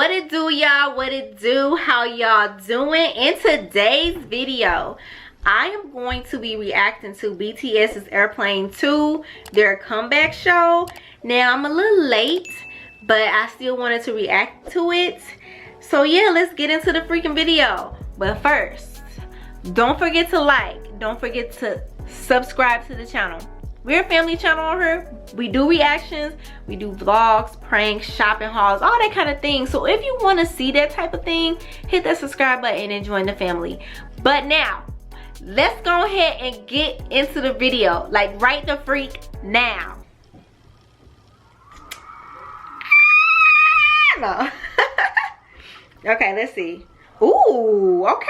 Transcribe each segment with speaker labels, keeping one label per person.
Speaker 1: What it do, y'all? What it do? How y'all doing? In today's video, I am going to be reacting to BTS's Airplane 2, their comeback show. Now, I'm a little late, but I still wanted to react to it. So yeah, let's get into the freaking video. But first, don't forget to like, don't forget to subscribe to the channel. We're a family channel on here. We do reactions, we do vlogs, pranks, shopping hauls, all that kind of thing. So if you want to see that type of thing, hit that subscribe button and join the family. But now, let's go ahead and get into the video. Like right the freak now. No. Okay, let's see. Ooh, okay.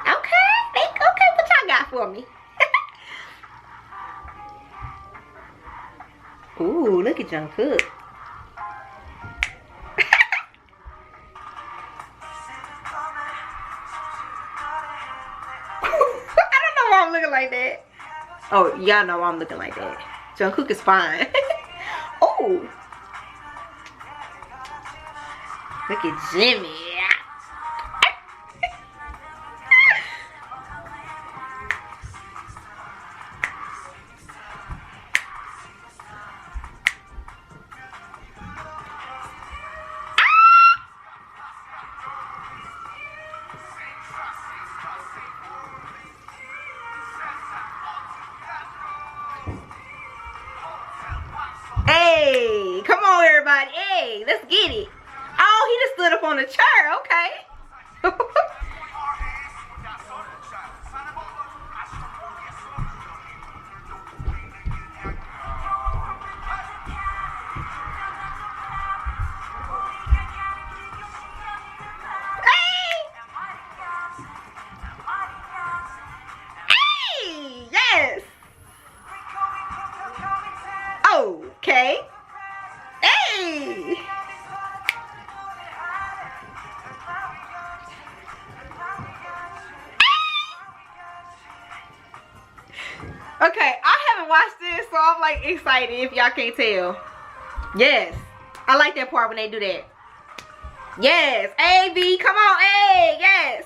Speaker 1: Okay, what y'all got for me? Ooh, look at Jungkook. I don't know why I'm looking like that. Oh, y'all know why I'm looking like that. Jungkook is fine. Oh. Look at Jimmy. Hey, come on everybody. Hey, let's get it. Oh, he just stood up on the chair. Okay. Hey, yes. Okay. Hey. Okay, I haven't watched this, so I'm like excited if y'all can't tell. Yes. I like that part when they do that. Yes. A, B, come on, A. Yes.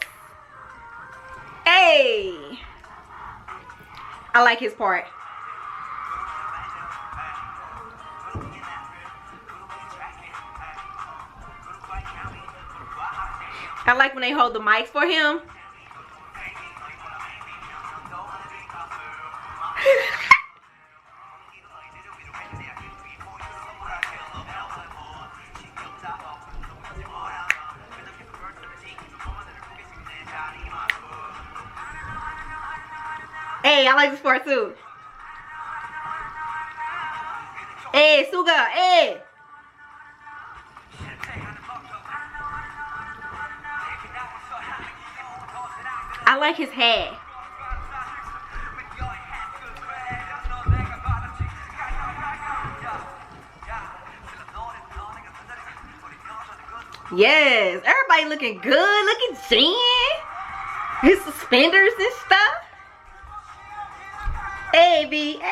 Speaker 1: A. I like his part. I like when they hold the mics for him. Hey, I like this part too. Hey, Suga, hey. I like his hat. Yes, everybody looking good. Look at Jen. His suspenders and stuff. Hey, B, hey.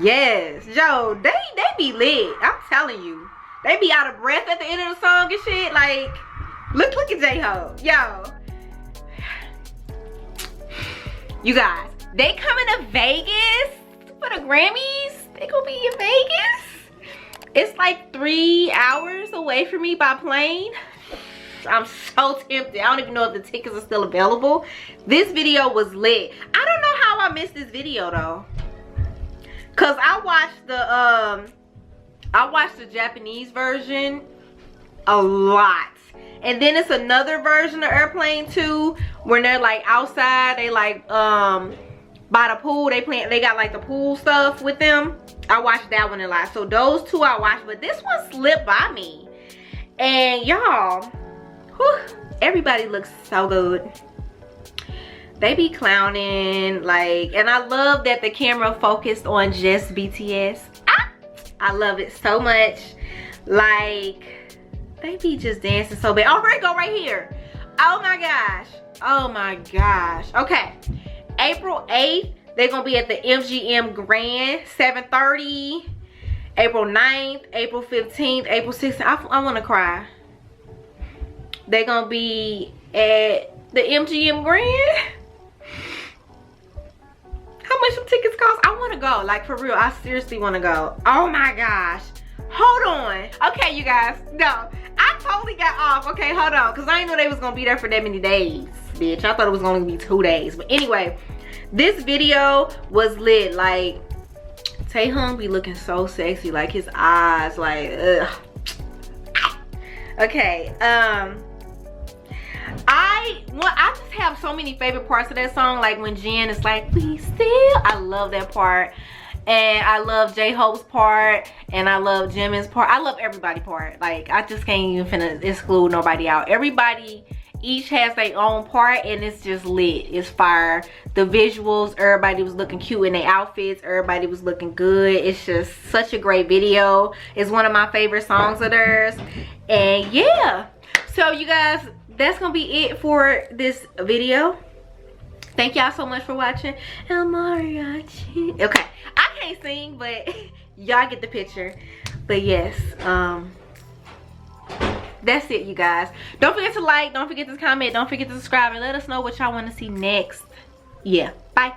Speaker 1: Yes, yo, they be lit. I'm telling you, they be out of breath at the end of the song and shit. Like, look at J-Ho, yo. You guys, they coming to Vegas for the Grammys. They gonna be in Vegas. It's like 3 hours away from me by plane. I'm so tempted. I don't even know if the tickets are still available. This video was lit. I don't know how I missed this video though. Cause I watched the Japanese version a lot. And then it's another version of Airplane 2 when they're like outside, they like by the pool. They got like the pool stuff with them. I watched that one a lot. So those two I watched, but this one slipped by me. And y'all, everybody looks so good. They be clowning, like, and I love that the camera focused on just BTS. I love it so much. Like, they be just dancing so bad. Oh, here we go, right here. Oh my gosh. Oh my gosh. Okay, April 8th, they're gonna be at the MGM Grand, 7:30. April 9th, April 15th, April 16th. I wanna cry. They're gonna be at the MGM Grand. How much some tickets cost? I wanna go, like, for real. I seriously wanna go. Oh my gosh. Hold on. Okay, you guys. No, I totally got off. Okay, hold on. Because I didn't know they was going to be there for that many days, bitch. I thought it was going to be 2 days. But anyway, this video was lit. Like, Taehyung be looking so sexy. Like, his eyes, like, ugh. Okay, I just have so many favorite parts of that song. Like, when Jin is like, we still. I love that part. And I love J-Hope's part, and I love Jimin's part. I love everybody's part. Like, I just can't even finna exclude nobody out. Everybody each has their own part, and it's just lit. It's fire. The visuals, everybody was looking cute in their outfits. Everybody was looking good. It's just such a great video. It's one of my favorite songs of theirs. And yeah, so you guys, that's gonna be it for this video. Thank y'all so much for watching. El Mariachi. Okay, I can't sing, but y'all get the picture. But yes, that's it, you guys. Don't forget to like, don't forget to comment, don't forget to subscribe, and let us know what y'all want to see next. Yeah, bye.